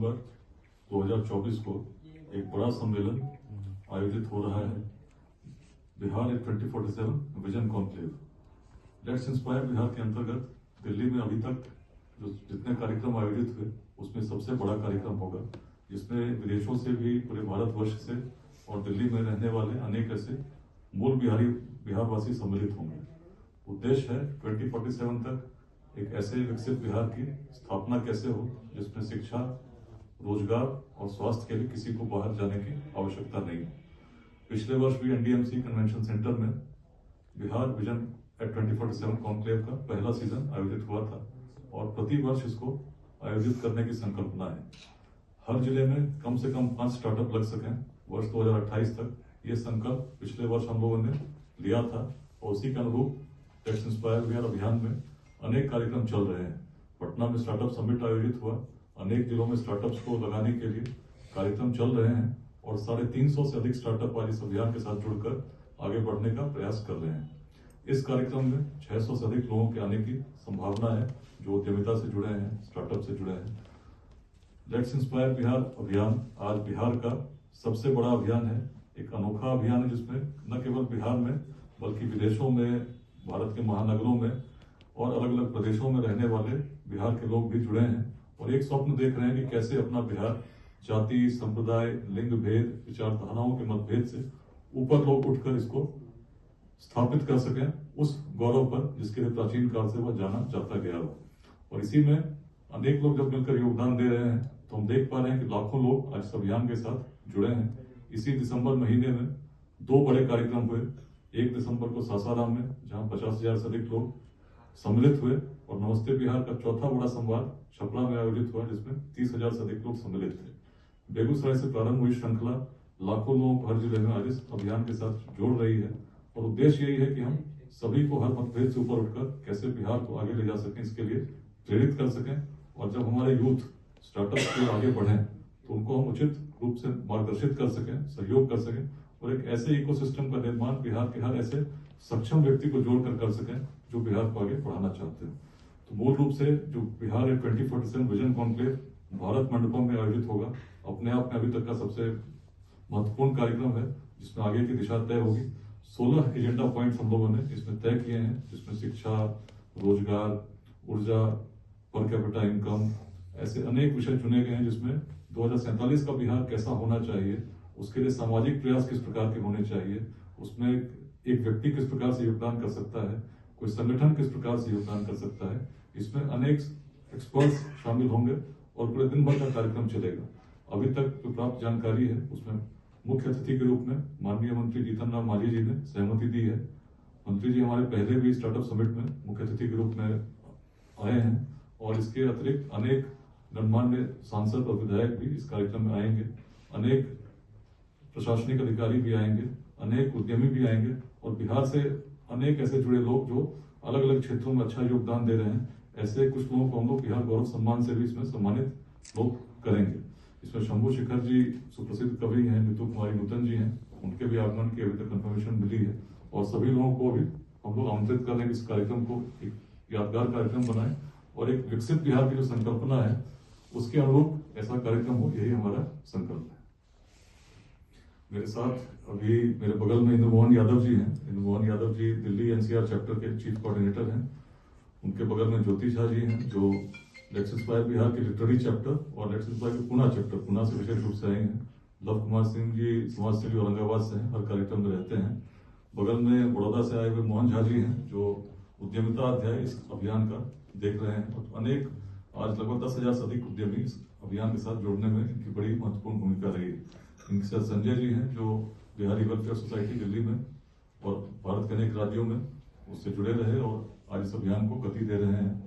दिसंबर 2024 को एक बड़ा सम्मेलन आयोजित हो रहा है, Bihar 2047 vision conclave. Let's inspire Bihar के अंतर्गत दिल्ली में अभी तक जो जितने कार्यक्रम आयोजित हुए उसमें सबसे बड़ा कार्यक्रम होगा, जिसमें विदेशों से भी, पूरे भारतवर्ष से और दिल्ली में रहने वाले अनेक ऐसे मूल बिहारवासी सम्मिलित होंगे। उद्देश्य है 2047 तक एक ऐसे विकसित बिहार की स्थापना कैसे हो जिसमें शिक्षा, रोजगार और स्वास्थ्य के लिए किसी को बाहर जाने की आवश्यकता नहीं हो। पिछले वर्ष भी एनडीएमसी कन्वेंशन सेंटर में बिहार विजन एट 2047 कॉन्क्लेव का पहला सीजन आयोजित हुआ था और प्रति वर्ष इसको आयोजित करने की संकल्पना है। हर जिले में कम से कम 5 स्टार्टअप लग सकें वर्ष 2028 तक। ये संकल्प पिछले वर्ष हम लोगों ने लिया था और उसी के अनुरूप लेट्स इंस्पायर बिहार अभियान में अनेक कार्यक्रम चल रहे हैं। पटना में स्टार्टअप समिट आयोजित हुआ, अनेक जिलों में स्टार्टअप्स को लगाने के लिए कार्यक्रम चल रहे हैं और 350 से अधिक स्टार्टअप आज इस अभियान के साथ जुड़कर आगे बढ़ने का प्रयास कर रहे हैं। इस कार्यक्रम में 600 से अधिक लोगों के आने की संभावना है जो उद्यमिता से जुड़े हैं, स्टार्टअप से जुड़े हैं। लेट्स इंस्पायर बिहार अभियान आज बिहार का सबसे बड़ा अभियान है, एक अनोखा अभियान है जिसमें न केवल बिहार में बल्कि विदेशों में, भारत के महानगरों में और अलग अलग प्रदेशों में रहने वाले बिहार के लोग भी जुड़े हैं और एक स्वप्न देख रहे हैं कि कैसे अपना बिहार जाति, संप्रदाय, लिंग भेद, विचारधाराओं के मतभेद से ऊपर लोग उठकर इसको स्थापित कर सकें उस गौरव पर जिसके लिए प्राचीन काल से वह जाना जाता गया हो। और इसी में अनेक लोग जब मिलकर योगदान दे रहे हैं तो हम देख पा रहे हैं कि लाखों लोग आज इस अभियान के साथ जुड़े हैं। इसी दिसंबर महीने में 2 बड़े कार्यक्रम हुए। 1 दिसंबर को सासाराम में जहां 50,000 से अधिक लोग सम्मिलित हुए और नमस्ते बिहार का चौथा बड़ा संवाद छपरा में आयोजित हुआ जिसमें 30,000 से अधिक लोग सम्मिलित थे। बेगूसराय से प्रारंभ हुई श्रृंखला लाखों लोगों को हर जिले में आज इस अभियान के साथ जोड़ रही है और उद्देश्य यही है कि हम सभी को हर मतभेद से ऊपर उठकर कैसे बिहार को आगे ले जा सकें, इसके लिए प्रेरित कर सकें। और जब हमारे यूथ स्टार्टअप के आगे बढ़ें तो उनको हम उचित रूप से मार्गदर्शित कर सकें, सहयोग कर सकें और एक ऐसे इकोसिस्टम का निर्माण बिहार के हर ऐसे सक्षम व्यक्ति को जोड़कर कर सकें जो बिहार को आगे बढ़ाना चाहते हैं। तो मूल रूप से जो बिहार 2047 विजन कॉन्क्लेव भारत मंडपम में आयोजित होगा, अपने आप में अभी तक का सबसे महत्वपूर्ण कार्यक्रम है जिसमें आगे की दिशा तय होगी। 16 एजेंडा पॉइंट्स हम लोगों ने इसमें तय किए हैं जिसमें शिक्षा, रोजगार, ऊर्जा, पर कैपिटा इनकम, ऐसे अनेक विषय चुने गए हैं जिसमें 2047 का बिहार कैसा होना चाहिए, उसके लिए सामाजिक प्रयास किस प्रकार के होने चाहिए, उसमें एक व्यक्ति किस प्रकार से योगदान कर सकता है, कोई संगठन किस प्रकार से योगदान कर सकता है। इसमें अनेक एक्सपर्ट्स शामिल होंगे और पूरे दिन भर का कार्यक्रम चलेगा। अभी तक जो प्राप्त जानकारी है उसमें मुख्य अतिथि के रूप में माननीय मंत्री जीतन राम मांझी जी ने सहमति दी है। मंत्री जी हमारे पहले भी स्टार्टअप समिट में मुख्य अतिथि के रूप में आए हैं और इसके अतिरिक्त अनेक गणमान्य सांसद और विधायक भी इस कार्यक्रम में आएंगे, अनेक प्रशासनिक अधिकारी भी आएंगे, अनेक उद्यमी भी आएंगे और बिहार से अनेक ऐसे जुड़े लोग जो अलग अलग क्षेत्रों में अच्छा योगदान दे रहे हैं। ऐसे कुछ लोगों को हम लोग बिहार गौरव सम्मान से भी इसमें सम्मानित लोग करेंगे। इसमें शंभू शेखर जी सुप्रसिद्ध कवि हैं, नीतू कुमारी नूतन जी हैं, उनके भी आगमन की अभी तक कंफर्मेशन मिली है और सभी लोगों को भी हम लोग आमंत्रित कर रहे हैं इस कार्यक्रम को एक यादगार कार्यक्रम बनाए और एक विकसित बिहार की जो संकल्पना है उसके अनुरूप ऐसा कार्यक्रम हो, यही हमारा संकल्प है। मेरे साथ अभी मेरे बगल में इंद्रमोहन यादव जी हैं। इंद्रमोहन यादव जी दिल्ली एनसीआर चैप्टर के चीफ कोऑर्डिनेटर हैं। उनके बगल में ज्योति झा जी हैं जो लेट्स इंस्पायर बिहार के लिटरेरी चैप्टर और लेट्स इंस्पायर के पुणे चैप्टर, पुणे से विशेष रूप से आए हैं। लव कुमार सिंह जी समाज सेवी औरंगाबाद से हैं, हर कार्यक्रम में रहते हैं। बगल में बड़ौदा से आए हुए मोहन झा जी हैं जो उद्यमिता अध्याय इस अभियान का देख रहे हैं और अनेक आज लगभग 10,000 से अधिक उद्यमी इस अभियान के साथ जोड़ने में इनकी बड़ी महत्वपूर्ण भूमिका रही है। इनके साथ संजय जी हैं जो बिहारी वेलफेयर सोसाइटी दिल्ली में और भारत के अनेक राज्यों में उससे जुड़े रहे और आज इस अभियान को गति दे रहे हैं।